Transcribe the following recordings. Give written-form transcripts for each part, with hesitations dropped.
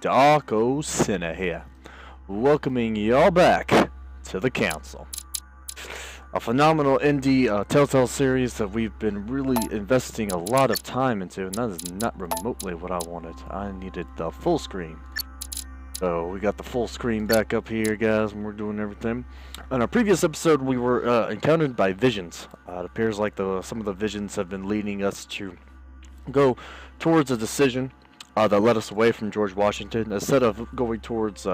Darko Sinner here, welcoming y'all back to the Council. A phenomenal indie Telltale series that we've been really investing a lot of time into, and that is not remotely what I wanted. I needed the full screen. So we got the full screen back up here, guys, and we're doing everything. In our previous episode, we were encountered by visions. It appears like some of the visions have been leading us to go towards a decision that led us away from George Washington. Instead of going towards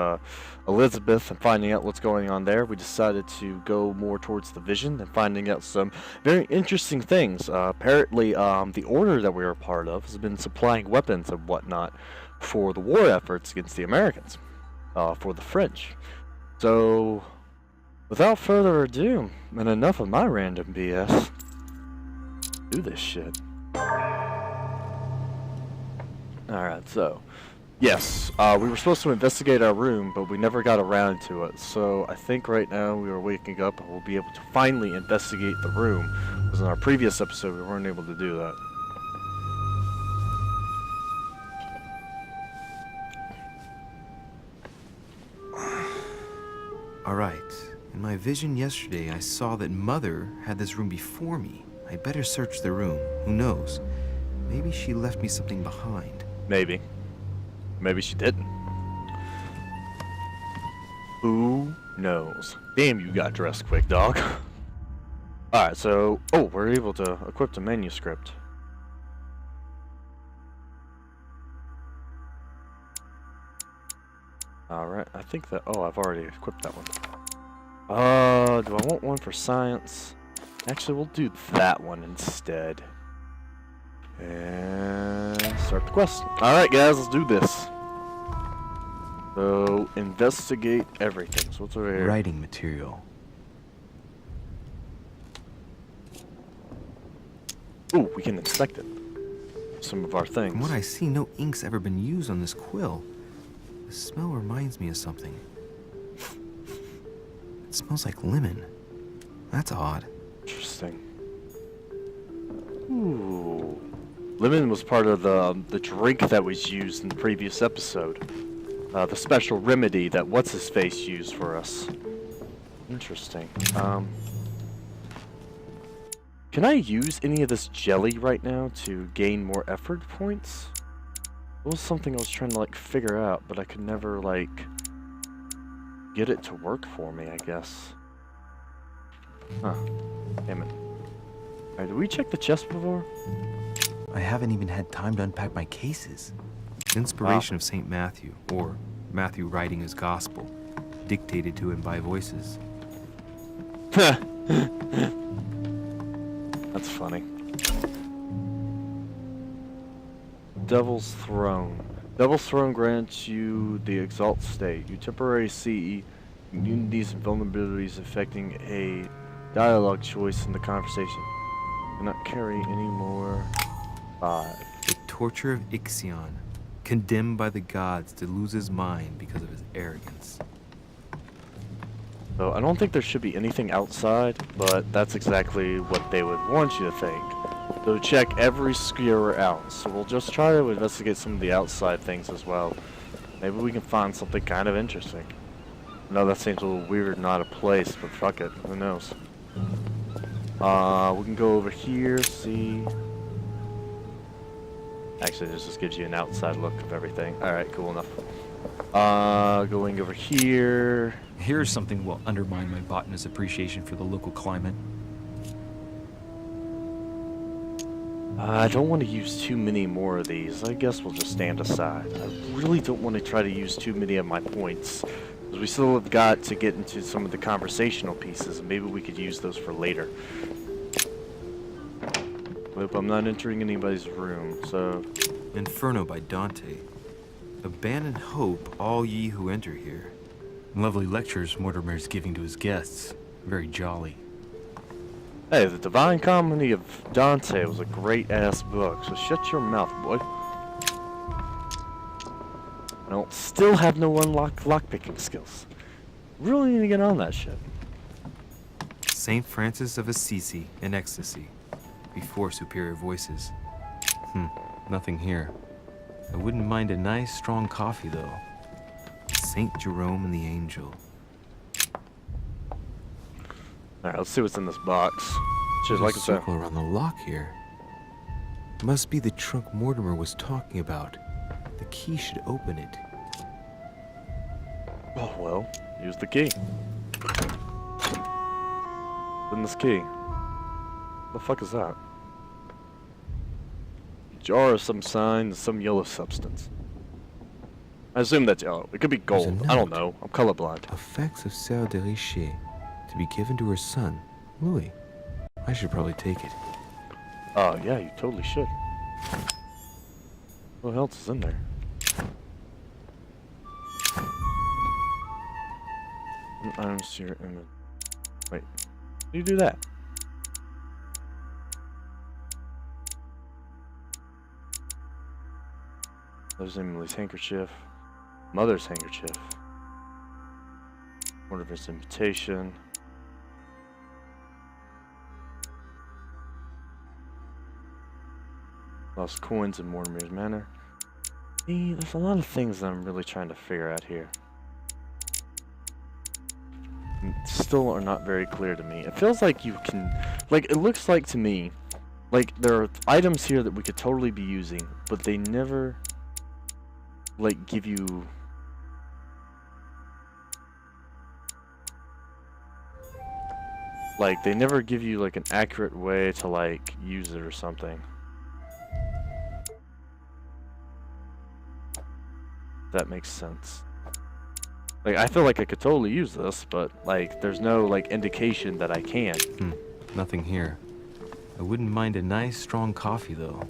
Elizabeth and finding out what's going on there, we decided to go more towards the vision and finding out some very interesting things. Apparently, the order that we were a part of has been supplying weapons and whatnot for the war efforts against the Americans, for the French. So, without further ado, and enough of my random BS, do this shit. Alright, so, yes, we were supposed to investigate our room, but we never got around to it. So, I think right now we are waking up and we'll be able to finally investigate the room. Because in our previous episode, we weren't able to do that. Alright, in my vision yesterday, I saw that Mother had this room before me. I better search the room. Who knows? Maybe she left me something behind. Maybe. Maybe she didn't. Who knows? Damn, you got dressed quick, dog. Alright, so... Oh, we're able to equip the manuscript. Alright, I think that... Oh, I've already equipped that one. Do I want one for science? Actually, we'll do that one instead. And start the quest. Alright, guys, let's do this. So, investigate everything. So, what's over here? Writing material. Ooh, we can inspect it. Some of our things. From what I see, no ink's ever been used on this quill. The smell reminds me of something. It smells like lemon. That's odd. Interesting. Ooh. Lemon was part of the drink that was used in the previous episode. The special remedy that What's-His-Face used for us. Interesting. Can I use any of this jelly right now to gain more effort points? It was something I was trying to, like, figure out, but I could never, like, get it to work for me, I guess. Huh. Damn it. Alright, did we check the chest before? I haven't even had time to unpack my cases. Inspiration of St. Matthew, or Matthew writing his gospel, dictated to him by voices. That's funny. Devil's Throne. Devil's Throne grants you the Exalt state. You temporarily see immunities and vulnerabilities affecting a dialogue choice in the conversation. Cannot carry any more. 5. The torture of Ixion, condemned by the gods to lose his mind because of his arrogance. So I don't think there should be anything outside, but that's exactly what they would want you to think. So check every skewer out. So we'll just try to investigate some of the outside things as well. Maybe we can find something kind of interesting. I know that seems a little weird, not a place, but fuck it. Who knows? We can go over here, see... Actually, this just gives you an outside look of everything. Alright, cool enough. Going over here... Here's something will undermine my botanist's appreciation for the local climate. I don't want to use too many more of these. I guess we'll just stand aside. I really don't want to try to use too many of my points, because we still have got to get into some of the conversational pieces, and maybe we could use those for later. Hope I'm not entering anybody's room, so... Inferno by Dante. Abandon hope, all ye who enter here. Lovely lectures Mortimer's giving to his guests. Very jolly. Hey, the Divine Comedy of Dante was a great-ass book, so shut your mouth, boy. I don't still have no unlocked lockpicking skills. Really need to get on that shit. St. Francis of Assisi in ecstasy, before superior voices. Nothing here. I wouldn't mind a nice, strong coffee, though. Saint Jerome and the Angel. Alright, let's see what's in this box. Just There's like a I said. circle around the lock here. Must be the trunk Mortimer was talking about. The key should open it. Oh, well, use the key. In this key. The fuck is that? Jar of some sign, some yellow substance. I assume that's yellow. It could be There's a gold. I don't note. know. I'm colorblind. Effects of Sœur de Richer to be given to her son, Louis. I should probably take it. Oh, yeah, you totally should. What else is in there? Items to your image. Wait, how do you do that? There's Emily's handkerchief. Mother's handkerchief. Mortimer's invitation. Lost coins in Mortimer's manor. See, there's a lot of things that I'm really trying to figure out here. Still are not very clear to me. It feels like you can, like, it looks like to me, like there are items here that we could totally be using, but they never, like, give you, like, they never give you, like, an accurate way to, like, use it or something. That makes sense. Like, I feel like I could totally use this, but, like, there's no, like, indication that I can. Nothing here. I wouldn't mind a nice, strong coffee, though.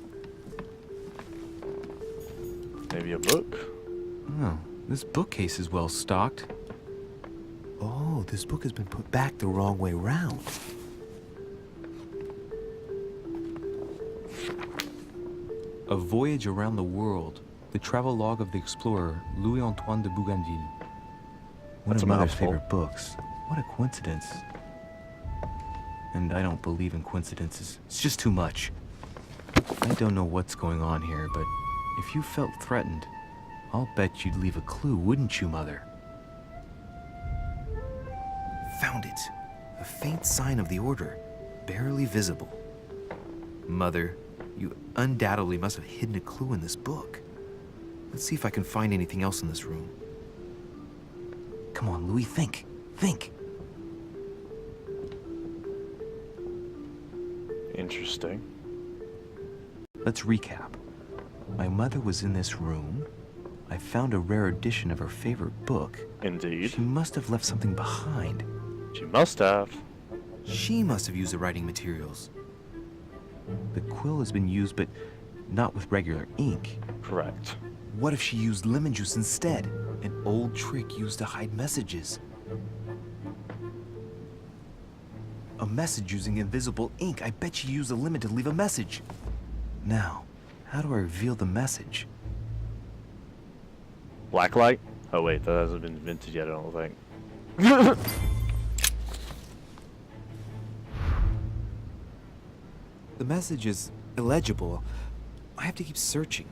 Maybe a book? Oh, this bookcase is well stocked. Oh, this book has been put back the wrong way round. A Voyage Around the World. The travel log of the explorer Louis-Antoine de Bougainville. One That's of a Mother's mouthful. favorite books. What a coincidence. And I don't believe in coincidences. It's just too much. I don't know what's going on here, but if you felt threatened, I'll bet you'd leave a clue, wouldn't you, Mother? Found it. A faint sign of the order, barely visible. Mother, you undoubtedly must have hidden a clue in this book. Let's see if I can find anything else in this room. Come on, Louis, think. Think. Interesting. Let's recap. My mother was in this room. I found a rare edition of her favorite book. Indeed. She must have left something behind. She must have. She must have used the writing materials. The quill has been used, but not with regular ink. Correct. What if she used lemon juice instead? An old trick used to hide messages. A message using invisible ink. I bet she used a lemon to leave a message. Now, how do I reveal the message? Blacklight? Oh wait, that hasn't been invented yet, I don't think. The message is illegible. I have to keep searching.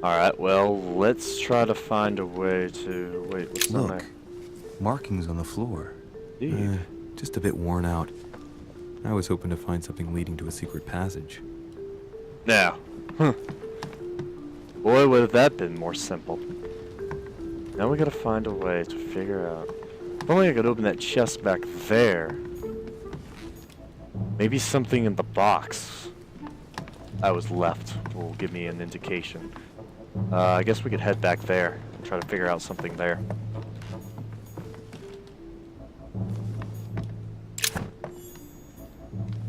Alright, well, let's try to find a way to... Wait, what's on Look, there? Markings on the floor. Indeed. Just a bit worn out. I was hoping to find something leading to a secret passage. Now. Boy, would have that been more simple. Now we gotta find a way to figure out... If only I could open that chest back there. Maybe something in the box I was left will give me an indication. I guess we could head back there and try to figure out something there.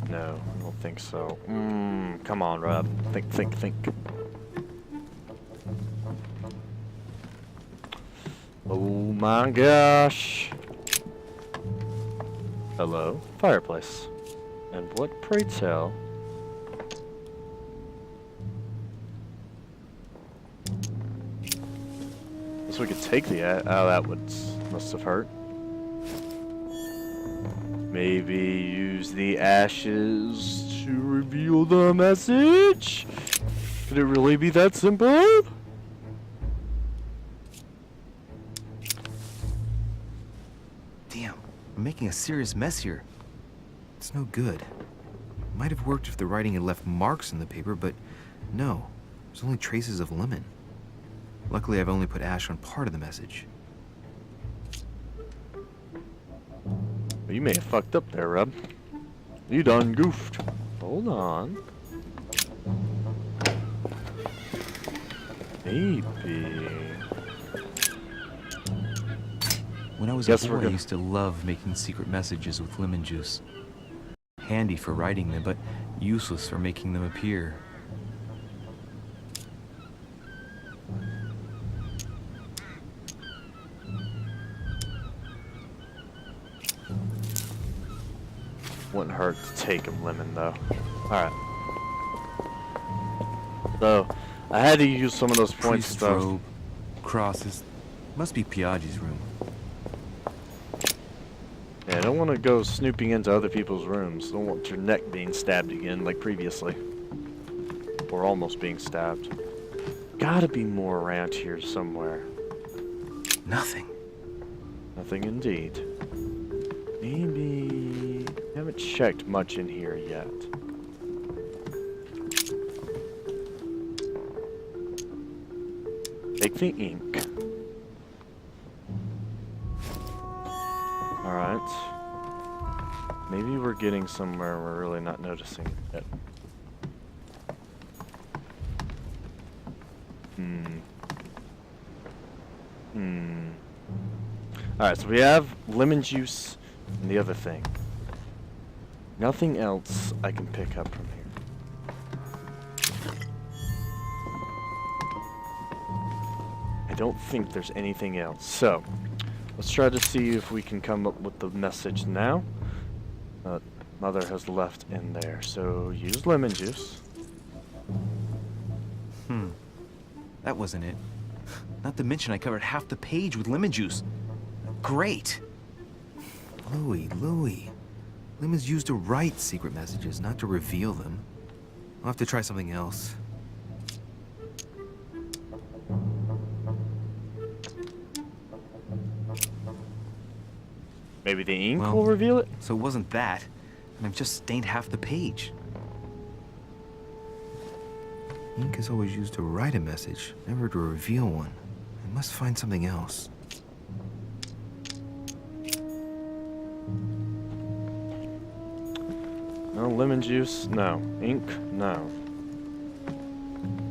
No, I don't think so. Come on, Rob. Think. Oh my gosh. Hello, fireplace. And what, pray tell? Guess we could take the oh, that must have hurt. Maybe use the ashes to reveal the message? Could it really be that simple? Damn, I'm making a serious mess here. It's no good. Might have worked if the writing had left marks in the paper, but no. There's only traces of lemon. Luckily, I've only put ash on part of the message. Well, you may have fucked up there, Reb. You done goofed. Hold on. Maybe. When I was a boy, I used to love making secret messages with lemon juice. Handy for writing them, but useless for making them appear. Wouldn't hurt to take him lemon though. Alright. So, I had to use some of those points Priest's stuff. robe, crosses. Must be Piaggi's room. Yeah, I don't want to go snooping into other people's rooms. Don't want your neck being stabbed again like previously. Or almost being stabbed. Gotta be more around here somewhere. Nothing. Nothing indeed. Maybe... haven't checked much in here yet. Take the ink. Alright. Maybe we're getting somewhere we're really not noticing it yet. Alright, so we have lemon juice and the other thing. Nothing else I can pick up from here. I don't think there's anything else. So, let's try to see if we can come up with the message now. Mother has left in there. So, use lemon juice. That wasn't it. Not to mention I covered half the page with lemon juice. Great. Louis. Lemon's used to write secret messages, not to reveal them. I'll have to try something else. Maybe the ink will reveal it? So it wasn't that. And I've just stained half the page. Ink is always used to write a message, never to reveal one. I must find something else. No lemon juice, no. Ink, no.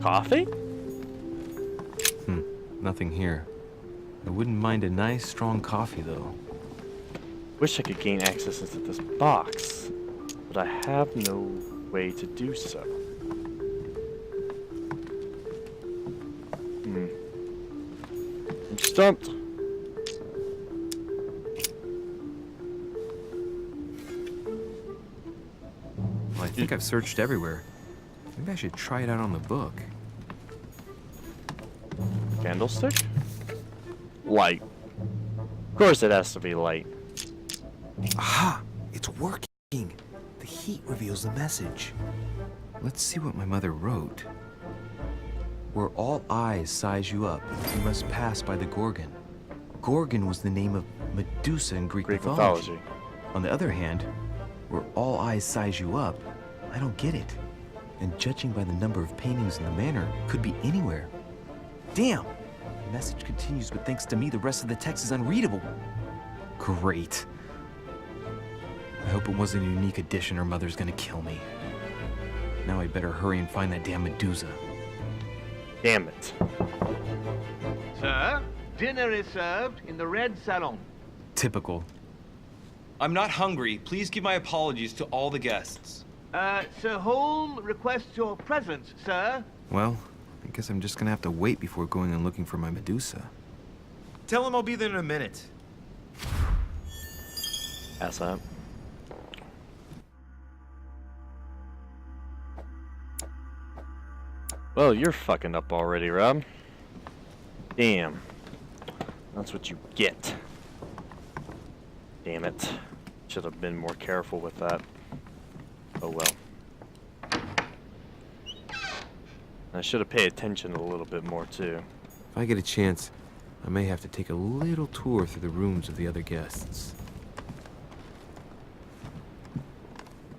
Coffee? Nothing here. I wouldn't mind a nice, strong coffee, though. Wish I could gain access into this box, but I have no way to do so. I'm stumped. Well, I think I've searched everywhere. Maybe I should try it out on the book. Candlestick? Light. Of course it has to be light. Aha! It's working! The heat reveals the message. Let's see what my mother wrote. Where all eyes size you up, you must pass by the Gorgon. Gorgon was the name of Medusa in Greek mythology. On the other hand, where all eyes size you up, I don't get it. And judging by the number of paintings in the manor, could be anywhere. Damn! The message continues, but thanks to me, the rest of the text is unreadable. Great. I hope it wasn't a unique edition or Mother's gonna kill me. Now I better hurry and find that damn Medusa. Damn it. Sir, dinner is served in the red salon. Typical. I'm not hungry. Please give my apologies to all the guests. Sir Holm requests your presence, sir. Well, I guess I'm just gonna have to wait before going and looking for my Medusa. Tell him I'll be there in a minute. Ass up. Well, you're fucking up already, Rob. Damn. That's what you get. Damn it. Should have been more careful with that. Oh well. I should have paid attention a little bit more, too. If I get a chance, I may have to take a little tour through the rooms of the other guests.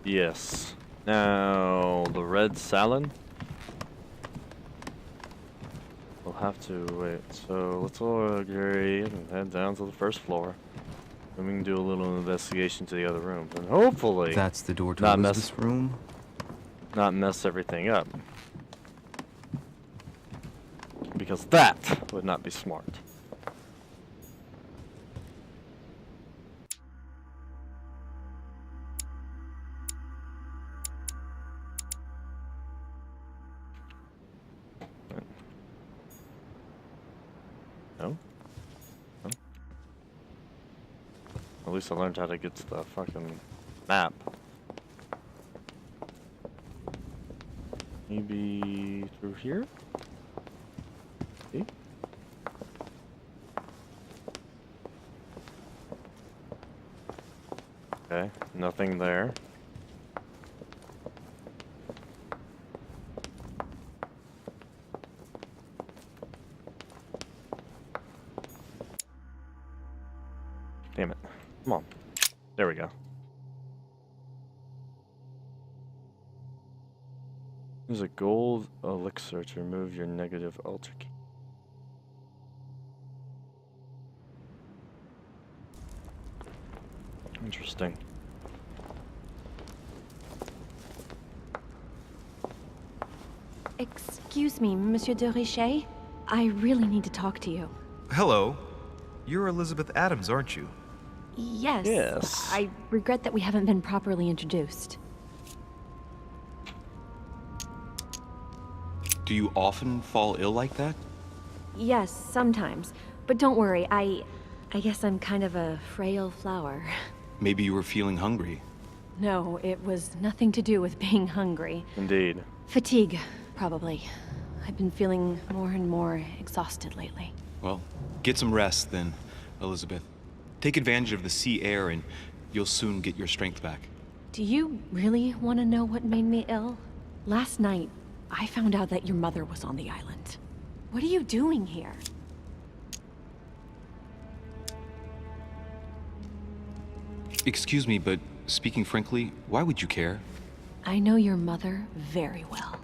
Yes. Now, the red salad? We'll have to wait. So, let's all agree and head down to the first floor. And we can do a little investigation to the other rooms. And hopefully, That's the door to not Elizabeth's room? not mess everything up. Because that would not be smart. No? No? At least I learned how to get to the fucking map. Maybe through here? See? Okay, nothing there. Damn it. Come on. There we go. There's a gold elixir to remove your negative alter key. Interesting. Excuse me, Monsieur de Richet. I really need to talk to you. Hello. You're Elizabeth Adams, aren't you? Yes. Yes. I regret that we haven't been properly introduced. Do you often fall ill like that? Yes, sometimes. But don't worry, I guess I'm kind of a frail flower. Maybe you were feeling hungry. No, it was nothing to do with being hungry. Indeed. Fatigue, probably. I've been feeling more and more exhausted lately. Well, get some rest then, Elizabeth. Take advantage of the sea air and you'll soon get your strength back. Do you really want to know what made me ill? Last night, I found out that your mother was on the island. What are you doing here? Excuse me, but speaking frankly, why would you care? I know your mother very well.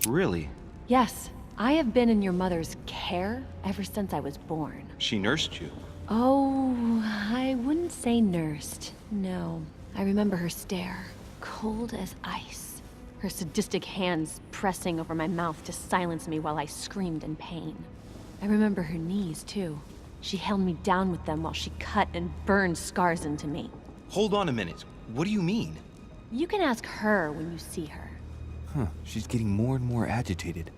Really? Yes, I have been in your mother's care ever since I was born. She nursed you. Oh, I wouldn't say nursed. No. I remember her stare, cold as ice. Her sadistic hands pressing over my mouth to silence me while I screamed in pain. I remember her knees, too. She held me down with them while she cut and burned scars into me. Hold on a minute. What do you mean? You can ask her when you see her. Huh, she's getting more and more agitated.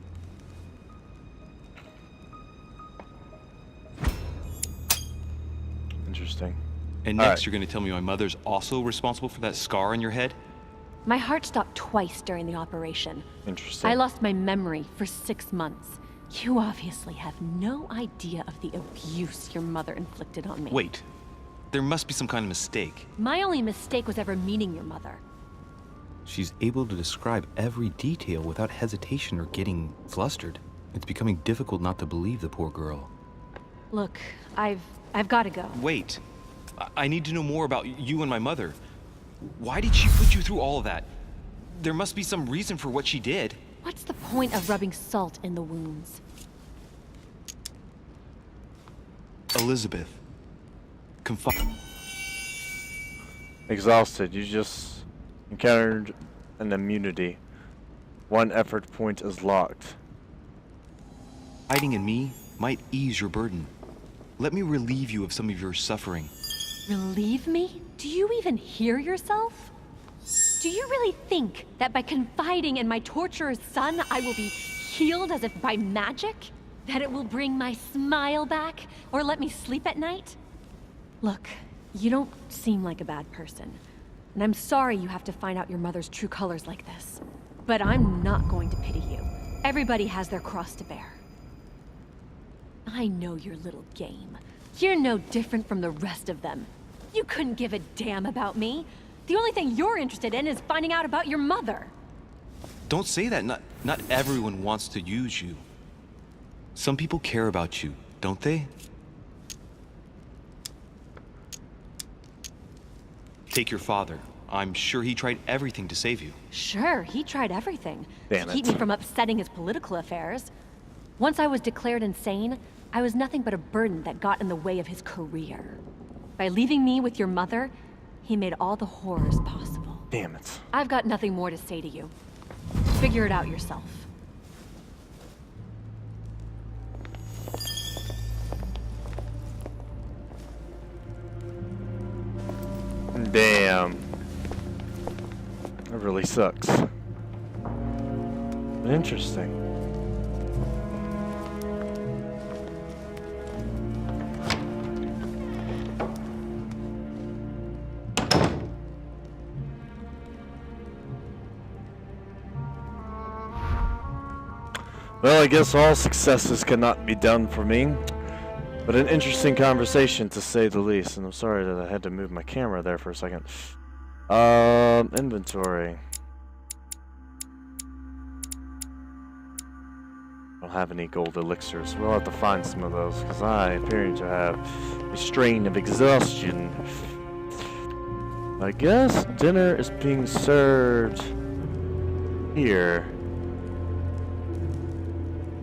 Interesting. And All next right. you're going to tell me my mother's also responsible for that scar on your head? My heart stopped twice during the operation. Interesting. I lost my memory for 6 months. You obviously have no idea of the abuse your mother inflicted on me. Wait. There must be some kind of mistake. My only mistake was ever meeting your mother. She's able to describe every detail without hesitation or getting flustered. It's becoming difficult not to believe the poor girl. Look, I've got to go. Wait. I need to know more about you and my mother. Why did she put you through all of that? There must be some reason for what she did. What's the point of rubbing salt in the wounds? Elizabeth. Exhausted. You just encountered an immunity. One effort point is locked. Hiding in me might ease your burden. Let me relieve you of some of your suffering. Relieve me? Do you even hear yourself? Do you really think that by confiding in my torturer's son, I will be healed as if by magic? That it will bring my smile back or let me sleep at night? Look, you don't seem like a bad person. And I'm sorry you have to find out your mother's true colors like this. But I'm not going to pity you. Everybody has their cross to bear. I know your little game. You're no different from the rest of them. You couldn't give a damn about me. The only thing you're interested in is finding out about your mother. Don't say that. Not everyone wants to use you. Some people care about you, don't they? Take your father. I'm sure he tried everything to save you. Sure, he tried everything Damn to keep it. me from upsetting his political affairs. Once I was declared insane, I was nothing but a burden that got in the way of his career. By leaving me with your mother, he made all the horrors possible. Damn it. I've got nothing more to say to you. Figure it out yourself. Damn. That really sucks. But interesting. Well, I guess all successes cannot be done for me. But an interesting conversation, to say the least. And I'm sorry that I had to move my camera there for a second. Inventory. Don't have any gold elixirs. We'll have to find some of those, because I appear to have a strain of exhaustion. I guess dinner is being served here.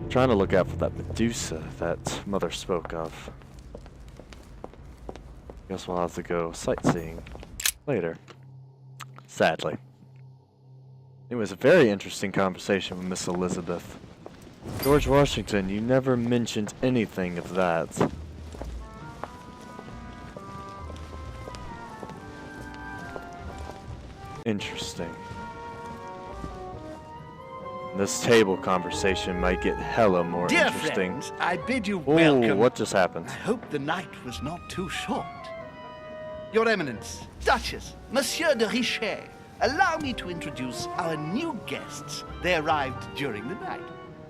Trying to look out for that Medusa that Mother spoke of. Guess we'll have to go sightseeing later. Sadly. It was a very interesting conversation with Miss Elizabeth. George Washington, you never mentioned anything of that. Interesting. This table conversation might get hella more Dear interesting. friends, I bid you Oh, welcome. what just happened? I hope the night was not too short. Your Eminence, Duchess, Monsieur de Richet, allow me to introduce our new guests. They arrived during the night.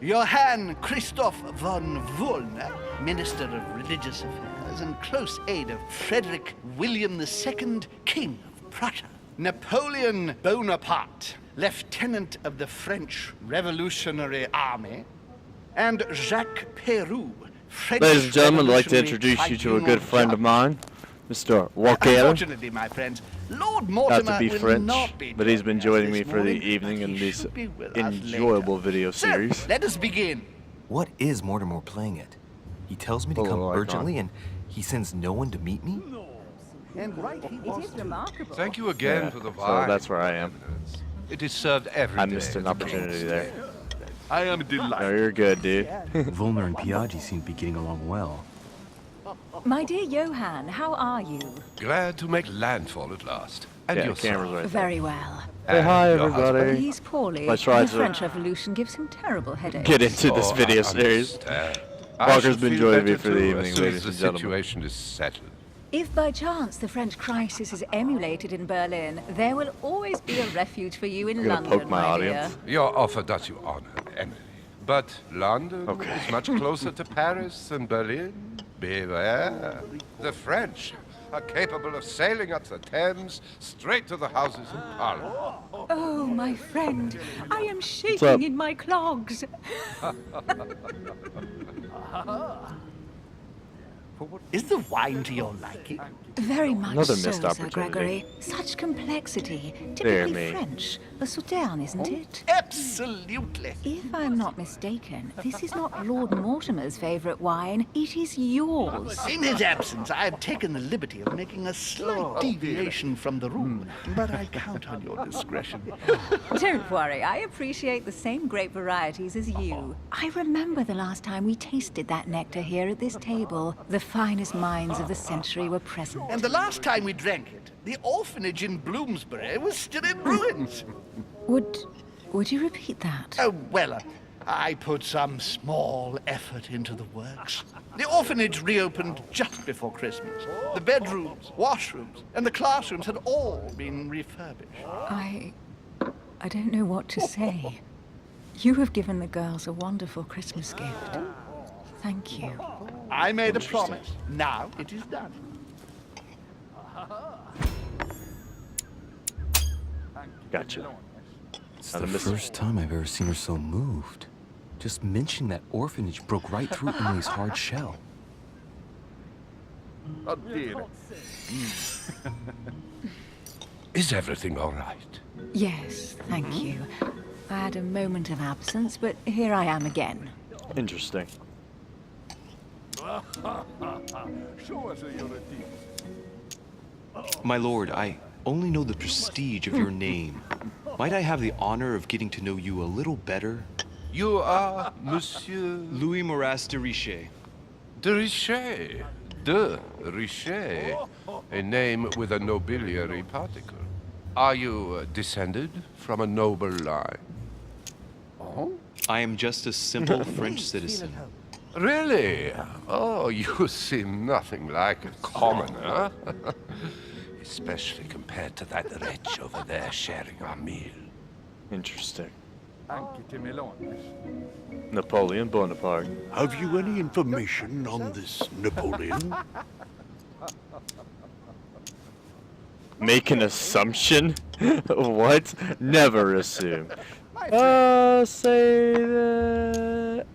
Johann Christoph von Wollner, Minister of Religious Affairs and close aide of Frederick William II, King of Prussia. Napoleon Bonaparte, Lieutenant of the French Revolutionary Army, and Jacques Peroux, French Ladies and gentlemen, I'd like to Revolutionary introduce you to a Tribunal good friend of Judge. mine, Mr. Walker. Unfortunately, my friends, Lord Mortimer Not to be will French, not be but he's been joining joining us me this for the morning, evening but in he this should be with us enjoyable later. video So, series. let us begin. What is Mortimer playing at? He tells me to come icon. urgently and he sends no one to meet me? And right he was too. Remarkable. Thank you again Yeah, for the so wine. that's where I am. It is served every day. I missed an opportunity there. I am delighted. No, you're good, dude. Volner and Piaggi seem to be getting along well. My dear Johann, how are you? Glad to make landfall at last. And Yeah, yourself. camera's right there. Very well. Say And hi, your everybody. He's poorly. I tried The to French Revolution gives him terrible headaches. get into this Oh, video I series. understand. Walker's I shall been feel joining me better for the too, evening, as soon ladies as and the gentlemen. situation is settled. If by chance the French crisis is emulated in Berlin, there will always be a refuge for you in You're gonna London, poke my audience? dear. Your offer does you honor, Emily. But London Okay. is much closer to Paris than Berlin. Beware. The French are capable of sailing up the Thames straight to the Houses in Parliament. Oh, my friend, I am up? shaking in my clogs. Is the wine to your liking? Very much Another so, missed Sir opportunity. Gregory. Such complexity. Dear Typically me. French. A souterrain, isn't it? Absolutely. If I'm not mistaken, this is not Lord Mortimer's favourite wine. It is yours. In his absence, I have taken the liberty of making a slight deviation from the rule, but I count on your discretion. Don't worry, I appreciate the same grape varieties as you. I remember the last time we tasted that nectar here at this table. The finest minds of the century were present. And the last time we drank it, the orphanage in Bloomsbury was still in ruins. Would you repeat that? Oh, well, I put some small effort into the works. The orphanage reopened just before Christmas. The bedrooms, washrooms, and the classrooms had all been refurbished. I don't know what to say. You have given the girls a wonderful Christmas gift. Thank you. I made a promise. Now it is done. Gotcha. It's the first time I've ever seen her so moved. Just mentioning that orphanage broke right through Emily's hard shell. Oh dear. Is everything all right? Yes, thank you. I had a moment of absence, but here I am again. Interesting. My lord, I only know the prestige of your name. Might I have the honor of getting to know you a little better? You are Monsieur Louis Moras de Richer. de Richer. De Richer. A name with a nobiliary particle. Are you descended from a noble line? Oh? I am just a simple French citizen. Really? Oh, you seem nothing like a commoner. Especially compared to that wretch over there sharing our meal. Interesting. Napoleon Bonaparte. Have you any information on this Napoleon? Make an assumption? What? Never assume. Say that.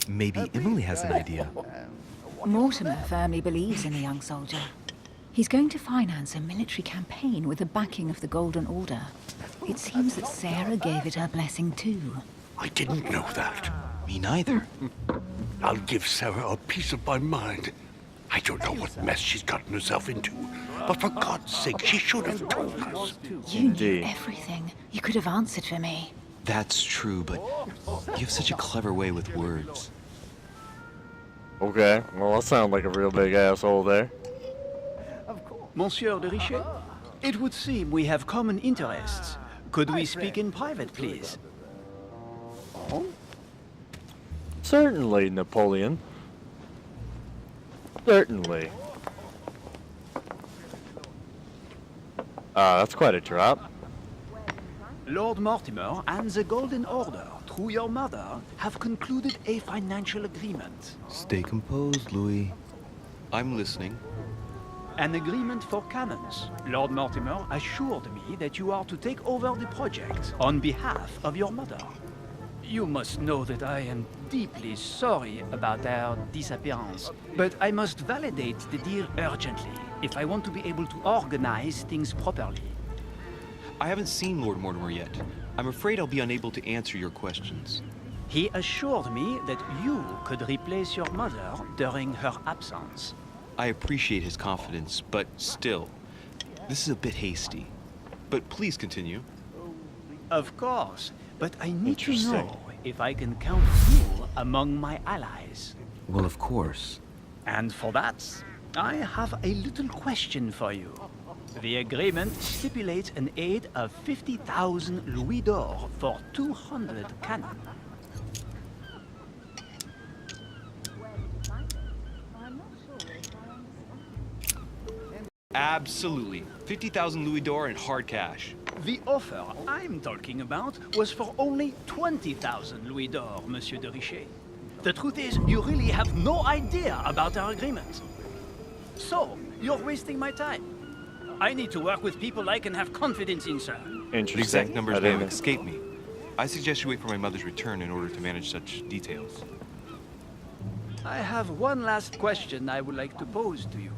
Maybe Emily has an idea. Mortimer firmly believes in the young soldier. He's going to finance a military campaign with the backing of the Golden Order. It seems that Sarah gave it her blessing too. I didn't know that. Me neither. I'll give Sarah a piece of my mind. I don't know what mess she's gotten herself into, but for God's sake, she should have told us. You knew everything. You could have answered for me. That's true, but you have such a clever way with words. Okay, well, I sound like a real big asshole there. Monsieur de Richer, it would seem we have common interests. Could we speak in private, please? Oh? Certainly, Napoleon. Certainly. That's quite a drop. Lord Mortimer and the Golden Order, through your mother, have concluded a financial agreement. Stay composed, Louis. I'm listening. An agreement for cannons. Lord Mortimer assured me that you are to take over the project on behalf of your mother. You must know that I am deeply sorry about their disappearance, but I must validate the deal urgently if I want to be able to organize things properly. I haven't seen Lord Mortimer yet. I'm afraid I'll be unable to answer your questions. He assured me that you could replace your mother during her absence. I appreciate his confidence, but still, this is a bit hasty. But please continue. Of course, but I need to know if I can count you among my allies. Well, of course. And for that, I have a little question for you. The agreement stipulates an aid of 50,000 louis d'or for 200 cannon. Absolutely. 50,000 louis d'or in hard cash. The offer I'm talking about was for only 20,000 louis d'or, Monsieur de Richer. The truth is, you really have no idea about our agreement. So, you're wasting my time. I need to work with people I can have confidence in, sir. Interesting. The exact numbers may have escaped me. I suggest you wait for my mother's return in order to manage such details. I have one last question I would like to pose to you.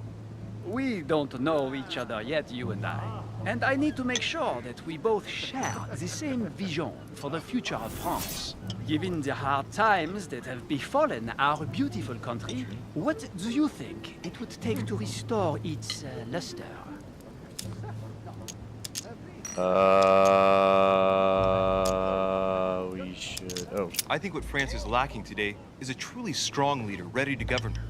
We don't know each other yet, you and I need to make sure that we both share the same vision for the future of France. Given the hard times that have befallen our beautiful country, what do you think it would take to restore its luster? We should... Oh. I think what France is lacking today is a truly strong leader ready to govern her.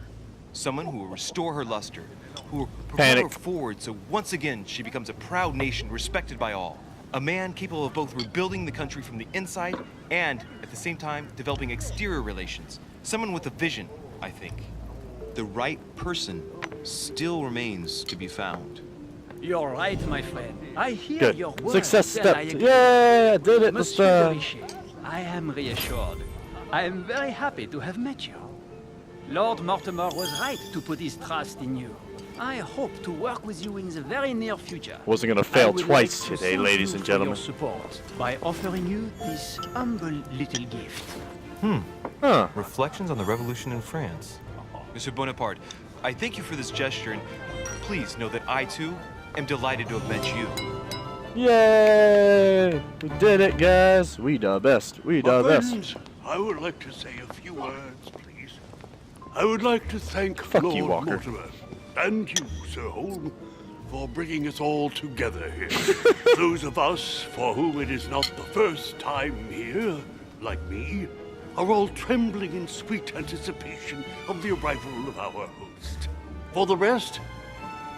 Someone who will restore her luster, who will propel her forward so once again she becomes a proud nation respected by all. A man capable of both rebuilding the country from the inside and, at the same time, developing exterior relations. Someone with a vision, I think. The right person still remains to be found. You're right, my friend. I hear your words. Success step. Yeah, I did it this time. I am reassured. I am very happy to have met you. Lord Mortimer was right to put his trust in you. I hope to work with you in the very near future. Wasn't gonna I fail would twice like to today, thank ladies you and for your gentlemen. support by offering you this humble little gift. Huh. Reflections on the Revolution in France. Monsieur Bonaparte, I thank you for this gesture, and please know that I, too, am delighted to have met you. Yay! We did it, guys. We the best. We the My best. friends, I would like to say a few words, please. I would like to thank Fuck Lord you, Walker. Mortimer and you, Sir Holm, for bringing us all together here. Those of us for whom it is not the first time here, like me, are all trembling in sweet anticipation of the arrival of our host. For the rest,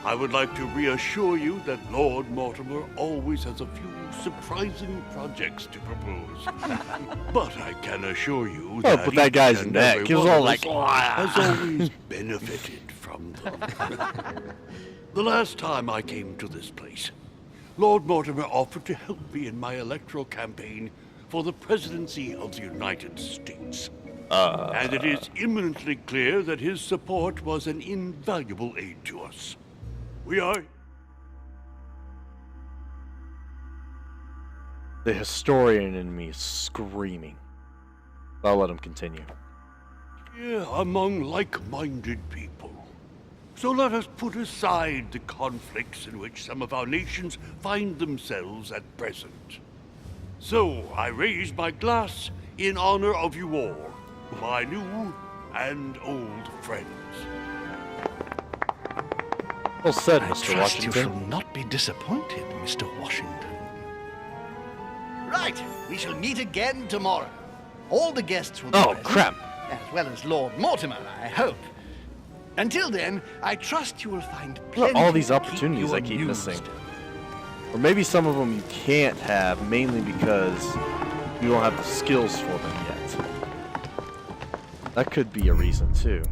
I would like to reassure you that Lord Mortimer always has a few surprising projects to propose. But I can assure you that but that each guy's and neck, every he was one all of like, us has always benefited from them. The last time I came to this place, Lord Mortimer offered to help me in my electoral campaign for the presidency of the United States. And it is imminently clear that his support was an invaluable aid to us. We are... The historian in me is screaming. I'll let him continue. here among like-minded people. So let us put aside the conflicts in which some of our nations find themselves at present. So I raise my glass in honor of you all, my new and old friends. Well said, I Mr. trust you Washington. shall not be disappointed, Mr. Washington. Right, we shall meet again tomorrow. All the guests will be present, crap. as well as Lord Mortimer, I hope. Until then, I trust you will find plenty All these to keep opportunities you I keep amused. missing. Or maybe some of them you can't have, mainly because you don't have the skills for them yet. That could be a reason, too.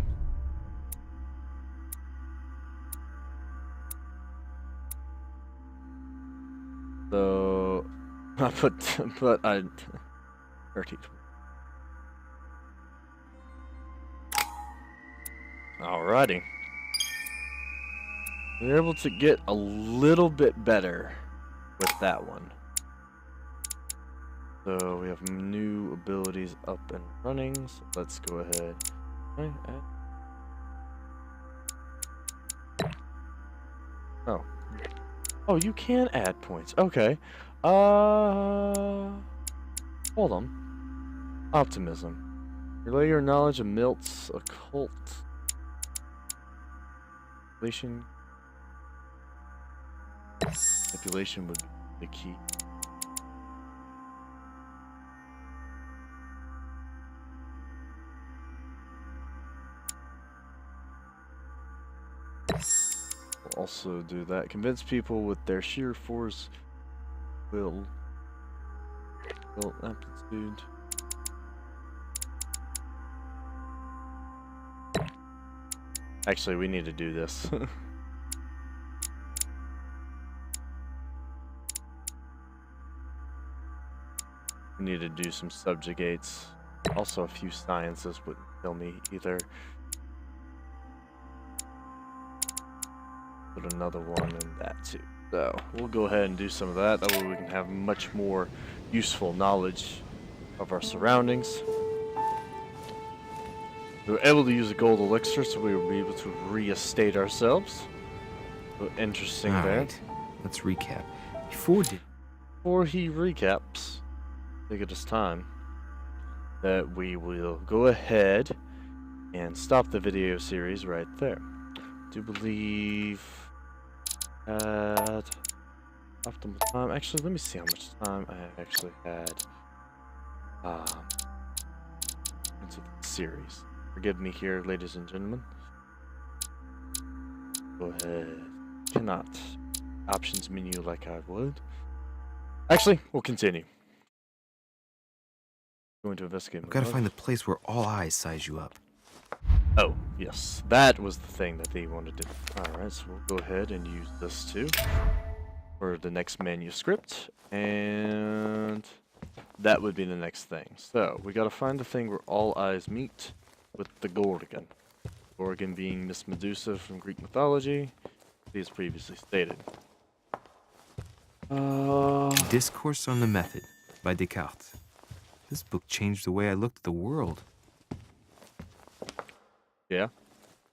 So, but I 30. Alrighty. We're able to get a little bit better with that one. So we have new abilities up and running. So let's go ahead. Oh. Oh, you can add points. Okay. Hold on. Optimism. Relay your knowledge of Milt's occult. Manipulation would be the key. We'll also do that. Convince people with their sheer force will amplitude. Actually, we need to do this. We need to do some subjugates. Also, a few sciences wouldn't kill me either. Put another one in that too. So, we'll go ahead and do some of that. That way we can have much more useful knowledge of our surroundings. We were able to use a gold elixir, so we will be able to re-estate ourselves. So interesting there. Alright, let's recap. Before he recaps, take it his time, that we will go ahead and stop the video series right there. I do believe at optimal time. Actually, let me see how much time I actually had into the series. Forgive me here, ladies and gentlemen. Go ahead. Cannot options menu like I would. Actually, we'll continue. Going to investigate. I've got to find the place where all eyes size you up. Oh, yes. That was the thing that they wanted to do. Alright, so we'll go ahead and use this too for the next manuscript. And that would be the next thing. So, we gotta find the thing where all eyes meet with the Gorgon. Gorgon being Miss Medusa from Greek mythology, as previously stated. Discourse on the Method by Descartes. This book changed the way I looked at the world. Yeah?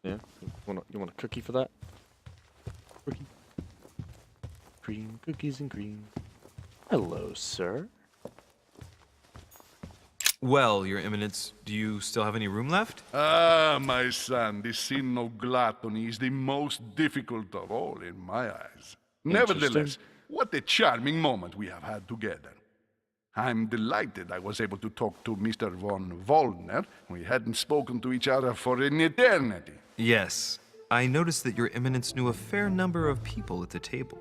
Yeah? You want a cookie for that? Cookie? Cream, cookies and cream. Hello, sir. Well, Your Eminence, do you still have any room left? Ah, my son, the sin of gluttony is the most difficult of all in my eyes. Nevertheless, what a charming moment we have had together. I'm delighted I was able to talk to Mr. von Wollner. We hadn't spoken to each other for an eternity. Yes. I noticed that Your Eminence knew a fair number of people at the table.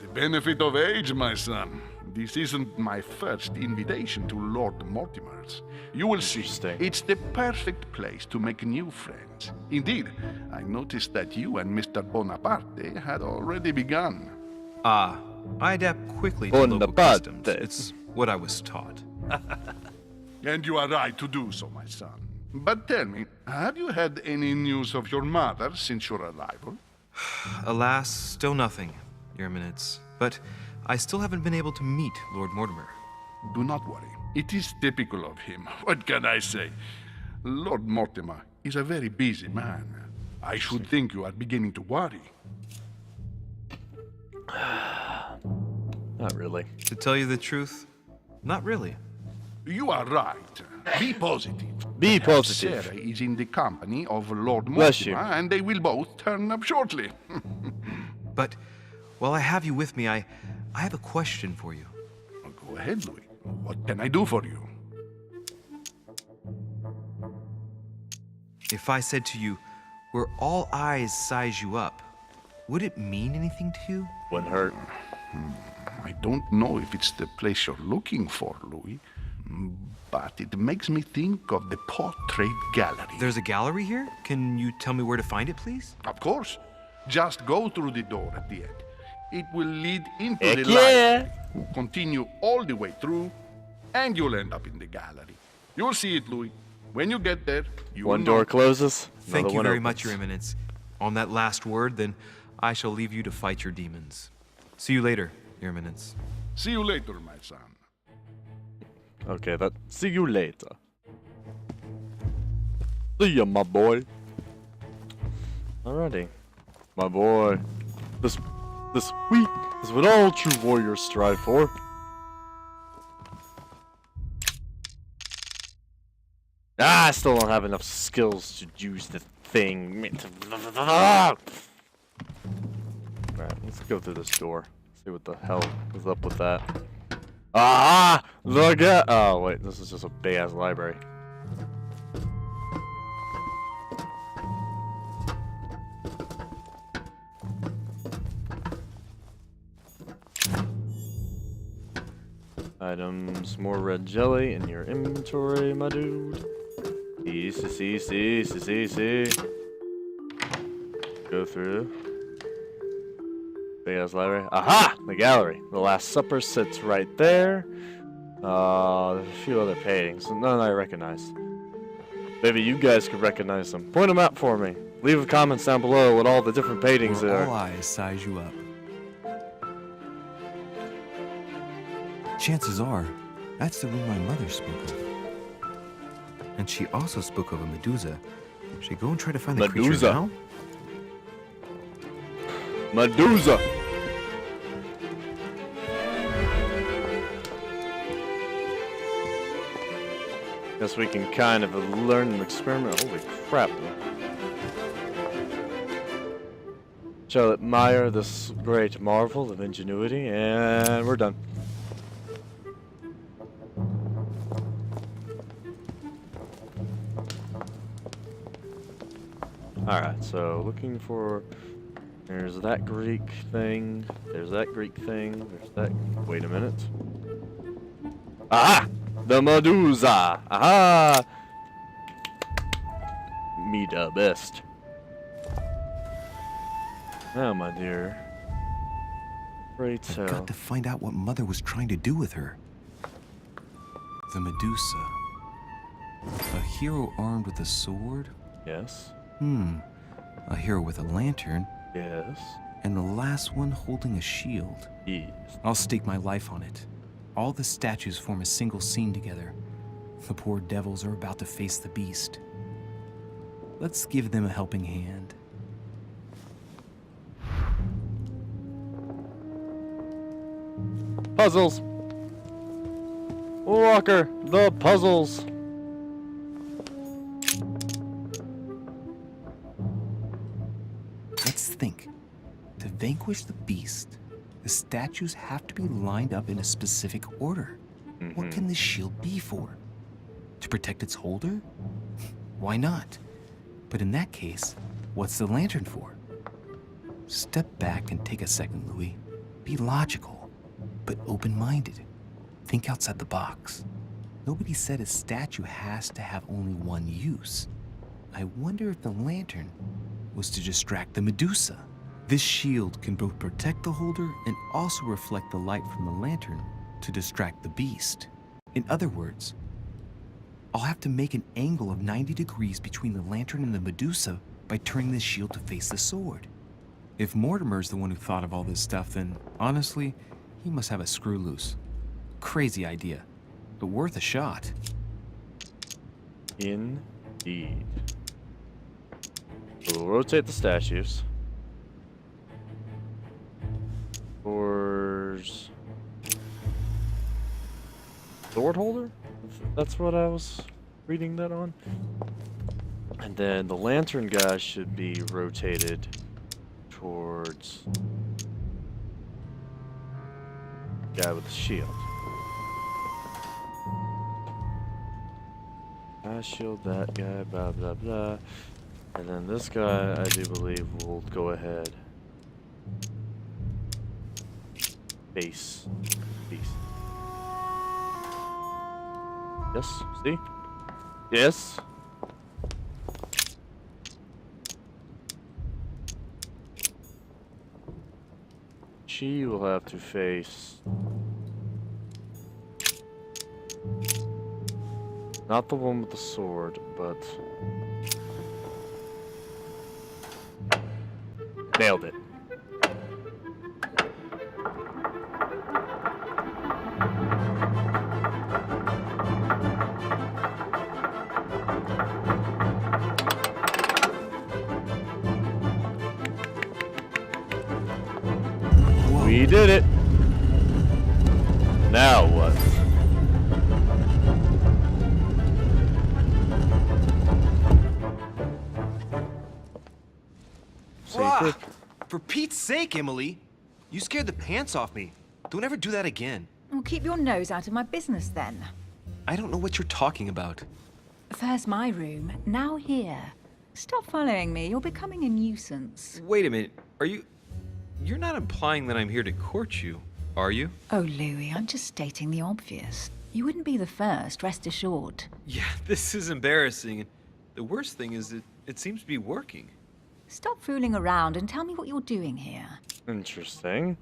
The benefit of age, my son. This isn't my first invitation to Lord Mortimer's. You will see, it's the perfect place to make new friends. Indeed, I noticed that you and Mr. Bonaparte had already begun. Ah, I adapt quickly to local customs. It's what I was taught. And you are right to do so, my son. But tell me, have you had any news of your mother since your arrival? Alas, still nothing, Your Eminence. But I still haven't been able to meet Lord Mortimer. Do not worry. It is typical of him. What can I say? Lord Mortimer is a very busy man. I should think you are beginning to worry. Not really. To tell you the truth, not really. You are right. Be positive. Be Perhaps positive. Sarah is in the company of Lord Bless you. Mortimer, and they will both turn up shortly. But while I have you with me, I have a question for you. Go ahead, Louis. What can I do for you? If I said to you, where all eyes size you up, would it mean anything to you? Wouldn't hurt. I don't know if it's the place you're looking for, Louis, but it makes me think of the portrait gallery. There's a gallery here? Can you tell me where to find it, please? Of course. Just go through the door at the end. It will lead into Heck the yeah. library. Continue all the way through, and you'll end up in the gallery. You'll see it, Louis. When you get there, you will One door know. closes. Thank another you one very opens. much, Your Eminence. On that last word, then, I shall leave you to fight your demons. See you later, Your Eminence. See you later, my son. Okay, that. See you later. See ya, my boy. Alrighty, my boy. This week is what all true warriors strive for. I still don't have enough skills to use the thing. Alright, let's go through this door. See what the hell is up with that. Ah! Look at. Oh, wait, this is just a big ass library. Items, more red jelly in your inventory, my dude. See. Go through. Big ass library. Aha! The gallery. The Last Supper sits right there. There's a few other paintings. None I recognize. Maybe you guys could recognize them. Point them out for me. Leave a comments down below what all the different paintings Where are. all eyes size you up. Chances are, that's the room my mother spoke of. And she also spoke of a Medusa. Should I go and try to find the creature Medusa. now? Medusa! Guess we can kind of learn and experiment. Holy crap. Shall admire this great marvel of ingenuity, and we're done. Alright, so looking for... There's that Greek thing. There's that Greek thing. There's that... Wait a minute. Aha! The Medusa! Aha! Me the best. Now, my dear. Pray I've tell. got to find out what Mother was trying to do with her. The Medusa. A hero armed with a sword? Yes. A hero with a lantern. Yes. And the last one holding a shield. Yes. I'll stake my life on it. All the statues form a single scene together. The poor devils are about to face the beast. Let's give them a helping hand. Puzzles. Walker, the puzzles. Let's think. To vanquish the beast, the statues have to be lined up in a specific order. What can this shield be for? To protect its holder? Why not? But in that case, what's the lantern for? Step back and take a second, Louis. Be logical, but open-minded. Think outside the box. Nobody said a statue has to have only one use. I wonder if the lantern was to distract the Medusa. This shield can both protect the holder and also reflect the light from the lantern to distract the beast. In other words, I'll have to make an angle of 90 degrees between the lantern and the Medusa by turning the shield to face the sword. If Mortimer's the one who thought of all this stuff, then honestly, he must have a screw loose. Crazy idea, but worth a shot. Indeed. So we'll rotate the statues. Towards sword holder? That's what I was reading that on. And then the lantern guy should be rotated towards the guy with the shield. I shield that guy, blah blah blah. And then this guy, I do believe, will go ahead. Face. Beast. Yes, see? Yes. She will have to face not the one with the sword, but nailed it. We did it. Now what? Ah, for Pete's sake, Emily. You scared the pants off me. Don't ever do that again. Well, keep your nose out of my business then. I don't know what you're talking about. First my room, now here. Stop following me, you're becoming a nuisance. Wait a minute. You're not implying that I'm here to court you, are you? Oh, Louis, I'm just stating the obvious. You wouldn't be the first, rest assured. Yeah, this is embarrassing. The worst thing is it seems to be working. Stop fooling around and tell me what you're doing here. Interesting.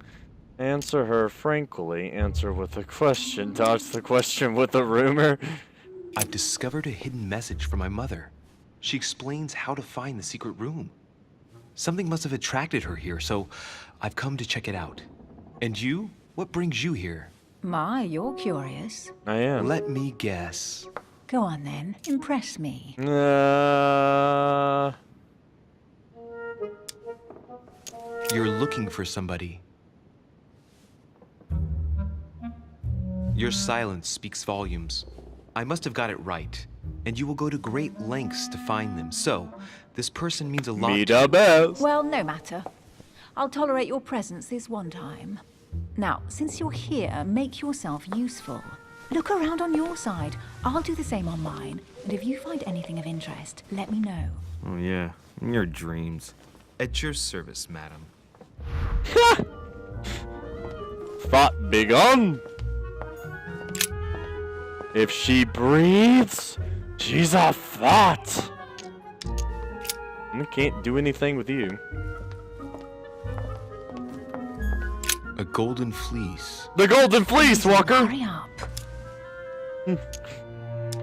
Answer her frankly. Answer with a question. Dodge the question with a rumor. I've discovered a hidden message from my mother. She explains how to find the secret room. Something must have attracted her here, so I've come to check it out. And you? What brings you here? My, you're curious. I am. Let me guess. Go on then, impress me. You're looking for somebody. Your silence speaks volumes. I must have got it right, and you will go to great lengths to find them. So, this person means a lot Me the best. Well, no matter. I'll tolerate your presence this one time. Now, since you're here, make yourself useful. Look around on your side. I'll do the same on mine. And if you find anything of interest, let me know. Oh yeah, in your dreams. At your service, madam. Thought big on. If she breathes, she's a thought. I can't do anything with you. A golden fleece. The golden fleece, Walker. Hurry up.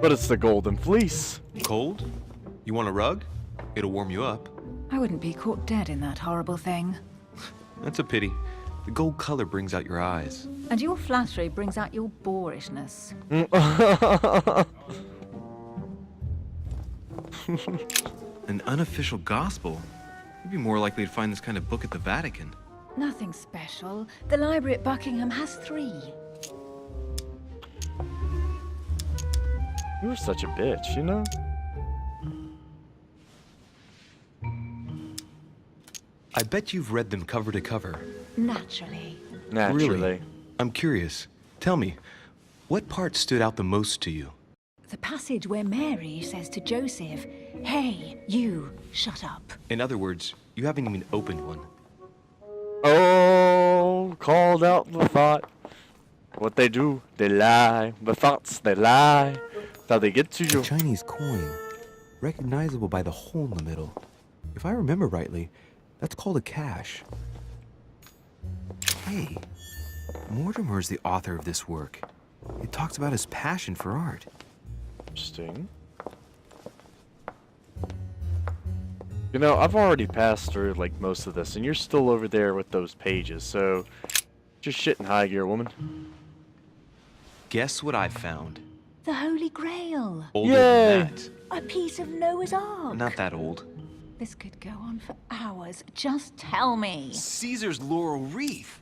But it's the golden fleece. Cold? You want a rug? It'll warm you up. I wouldn't be caught dead in that horrible thing. That's a pity. The gold color brings out your eyes. And your flattery brings out your boorishness. An unofficial gospel? You'd be more likely to find this kind of book at the Vatican. Nothing special. The library at Buckingham has 3. You were such a bitch, you know? I bet you've read them cover to cover. Naturally. Naturally. Really? I'm curious. Tell me, what part stood out the most to you? The passage where Mary says to Joseph, "Hey, you, shut up." In other words, you haven't even opened one. Oh, called out the thought. What they do, they lie. The thoughts, they lie. That's how they get to you. A Chinese coin, recognizable by the hole in the middle. If I remember rightly, that's called a cash. Hey, Mortimer's the author of this work. It talks about his passion for art. Interesting. You know, I've already passed through, like, most of this, and you're still over there with those pages, so just shit in high gear, woman. Guess what I found? The Holy Grail. Older Yay! than that. A piece of Noah's Ark. Not that old. This could go on for hours. Just tell me. Caesar's laurel wreath.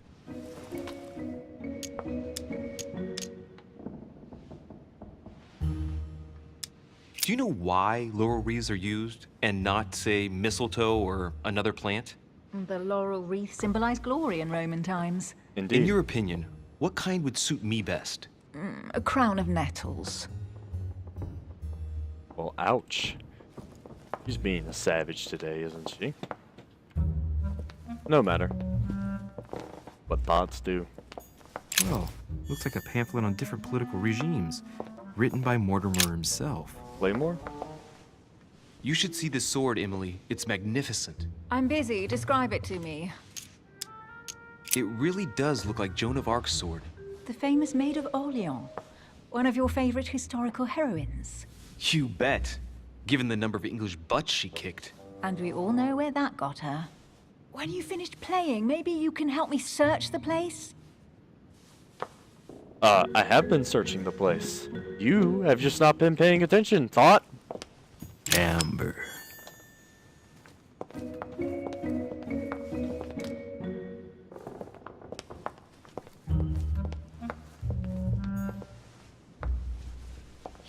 Do you know why laurel wreaths are used and not, say, mistletoe or another plant? The laurel wreath symbolized glory in Roman times. Indeed. In your opinion, what kind would suit me best? A crown of nettles. Well, ouch. She's being a savage today, isn't she? No matter. What thoughts do. Well, looks like a pamphlet on different political regimes, written by Mortimer himself. Claymore? You should see this sword, Emily. It's magnificent. I'm busy. Describe it to me. It really does look like Joan of Arc's sword. The famous Maid of Orleans. One of your favorite historical heroines. You bet, given the number of English butts she kicked. And we all know where that got her. When you finished playing, maybe you can help me search the place? I have been searching the place. You have just not been paying attention, thought. Amber.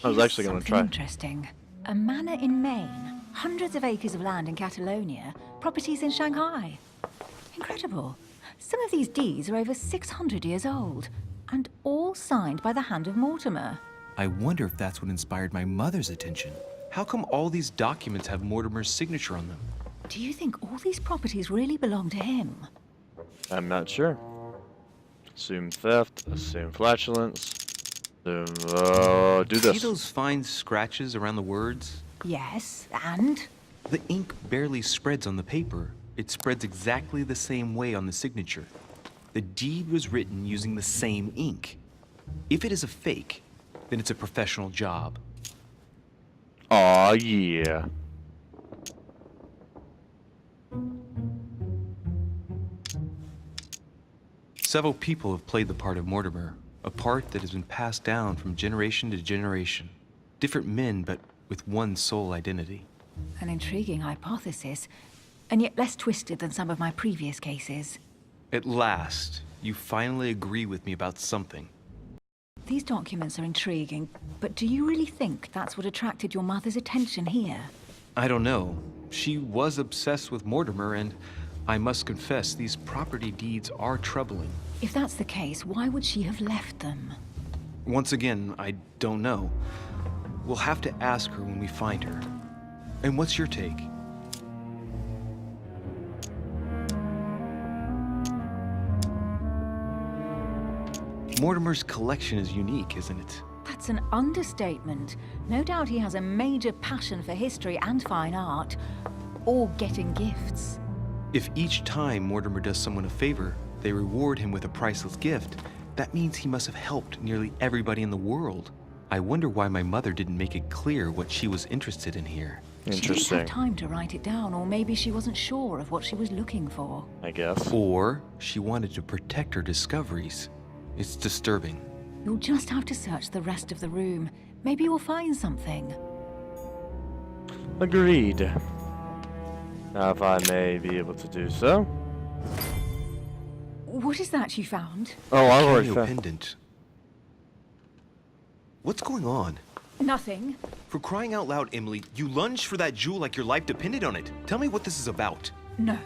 I was actually going to try. Interesting. A manor in Maine, hundreds of acres of land in Catalonia, properties in Shanghai. Incredible. Some of these deeds are over 600 years old, and all signed by the hand of Mortimer. I wonder if that's what inspired my mother's attention. How come all these documents have Mortimer's signature on them? Do you think all these properties really belong to him? I'm not sure. Assume theft, assume flatulence, assume, do See this. those fine scratches around the words? Yes, and? The ink barely spreads on the paper. It spreads exactly the same way on the signature. The deed was written using the same ink. If it is a fake, then it's a professional job. Aw, yeah. Several people have played the part of Mortimer, a part that has been passed down from generation to generation. Different men, but with one sole identity. An intriguing hypothesis, and yet less twisted than some of my previous cases. At last, you finally agree with me about something. These documents are intriguing, but do you really think that's what attracted your mother's attention here? I don't know. She was obsessed with Mortimer, and I must confess, these property deeds are troubling. If that's the case, why would she have left them? Once again, I don't know. We'll have to ask her when we find her. And what's your take? Mortimer's collection is unique, isn't it? That's an understatement. No doubt he has a major passion for history and fine art, or getting gifts. If each time Mortimer does someone a favor, they reward him with a priceless gift, that means he must have helped nearly everybody in the world. I wonder why my mother didn't make it clear what she was interested in here. She didn't Interesting. have time to write it down, or maybe she wasn't sure of what she was looking for. I guess. Or she wanted to protect her discoveries. It's disturbing. You'll just have to search the rest of the room. Maybe you'll find something. Agreed. Now, if I may be able to do so. What is that you found? Oh, I've already Cameo found. pendant. What's going on? Nothing. For crying out loud, Emily, you lunged for that jewel like your life depended on it. Tell me what this is about. No.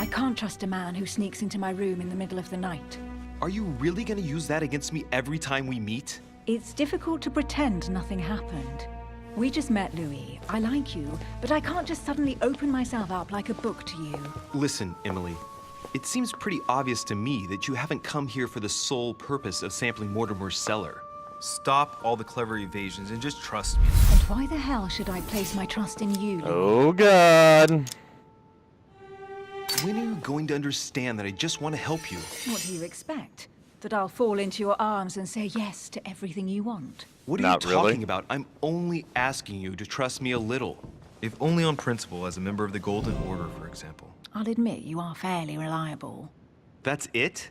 I can't trust a man who sneaks into my room in the middle of the night. Are you really gonna use that against me every time we meet? It's difficult to pretend nothing happened. We just met, Louis. I like you, but I can't just suddenly open myself up like a book to you. Listen, Emily. It seems pretty obvious to me that you haven't come here for the sole purpose of sampling Mortimer's cellar. Stop all the clever evasions and just trust me. And why the hell should I place my trust in you, Louis? Oh, God. When are you going to understand that I just want to help you? What do you expect? That I'll fall into your arms and say yes to everything you want? What are Not you talking really. about? I'm only asking you to trust me a little. If only on principle, as a member of the Golden Order, for example. I'll admit you are fairly reliable. That's it?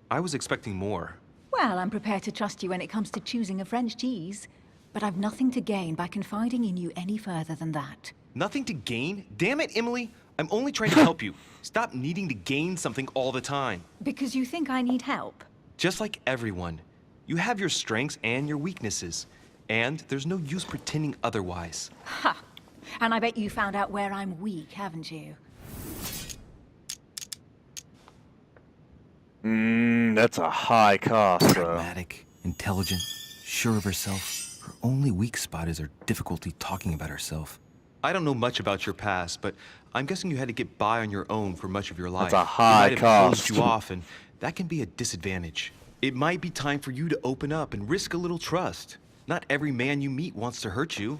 I was expecting more. Well, I'm prepared to trust you when it comes to choosing a French cheese. But I've nothing to gain by confiding in you any further than that. Nothing to gain? Damn it, Emily! I'm only trying to help you. Stop needing to gain something all the time. Because you think I need help? Just like everyone. You have your strengths and your weaknesses. And there's no use pretending otherwise. Ha! And I bet you found out where I'm weak, haven't you? That's a high cost, though. Pragmatic, intelligent, sure of herself. Her only weak spot is her difficulty talking about herself. I don't know much about your past, but I'm guessing you had to get by on your own for much of your life. That's a high It might have cost. closed you off, and that can be a disadvantage. It might be time for you to open up and risk a little trust. Not every man you meet wants to hurt you.